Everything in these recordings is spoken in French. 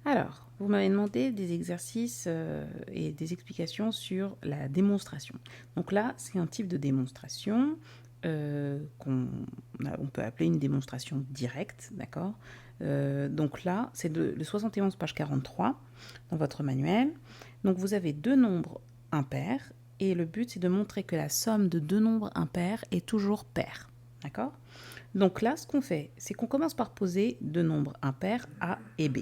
Alors, vous m'avez demandé des exercices et des explications sur la démonstration. Donc là, c'est un type de démonstration on peut appeler une démonstration directe, d'accord. Donc là, c'est le 71 page 43 dans votre manuel. Donc vous avez deux nombres impairs et le but, c'est de montrer que la somme de deux nombres impairs est toujours paire, d'accord. Donc là, ce qu'on fait, c'est qu'on commence par poser deux nombres impairs A et B.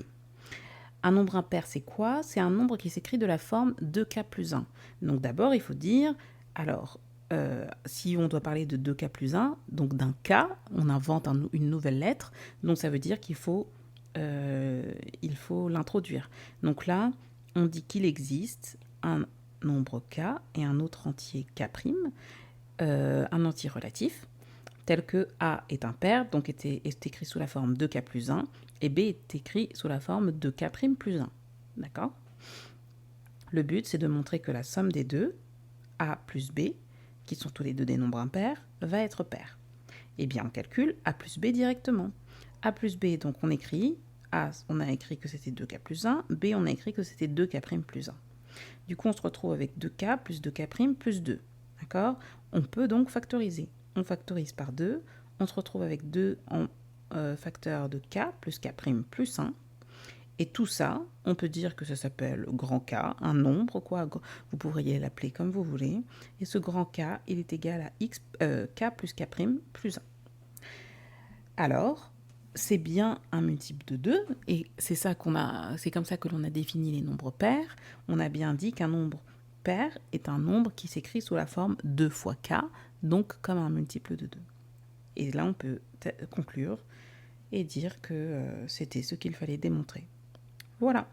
Un nombre impair, c'est quoi? C'est un nombre qui s'écrit de la forme 2k plus 1. Donc d'abord, il faut dire, alors, si on doit parler de 2k plus 1, donc d'un k, on invente une nouvelle lettre, donc ça veut dire qu'il faut l'introduire. Donc là, on dit qu'il existe un nombre k et un autre entier k', un entier relatif, tel que A est impair, donc est écrit sous la forme 2k plus 1, et B est écrit sous la forme 2k' plus 1. D'accord? Le but, c'est de montrer que la somme des deux, A plus B, qui sont tous les deux des nombres impairs, va être paire. Eh bien, on calcule A plus B directement. A plus B, donc on écrit, A, on a écrit que c'était 2k plus 1, B, on a écrit que c'était 2k' plus 1. Du coup, on se retrouve avec 2k plus 2k' plus 2. D'accord? On peut donc factoriser. On factorise par 2, on se retrouve avec 2 en facteur de k plus k' plus 1. Et tout ça, on peut dire que ça s'appelle grand K, un nombre, quoi. Vous pourriez l'appeler comme vous voulez. Et ce grand K, il est égal à k plus k' plus 1. Alors, c'est bien un multiple de 2, et c'est comme ça que l'on a défini les nombres pairs. On a bien dit qu'un nombre pair est un nombre qui s'écrit sous la forme 2 fois k, donc comme un multiple de 2. Et là, on peut conclure et dire que c'était ce qu'il fallait démontrer. Voilà.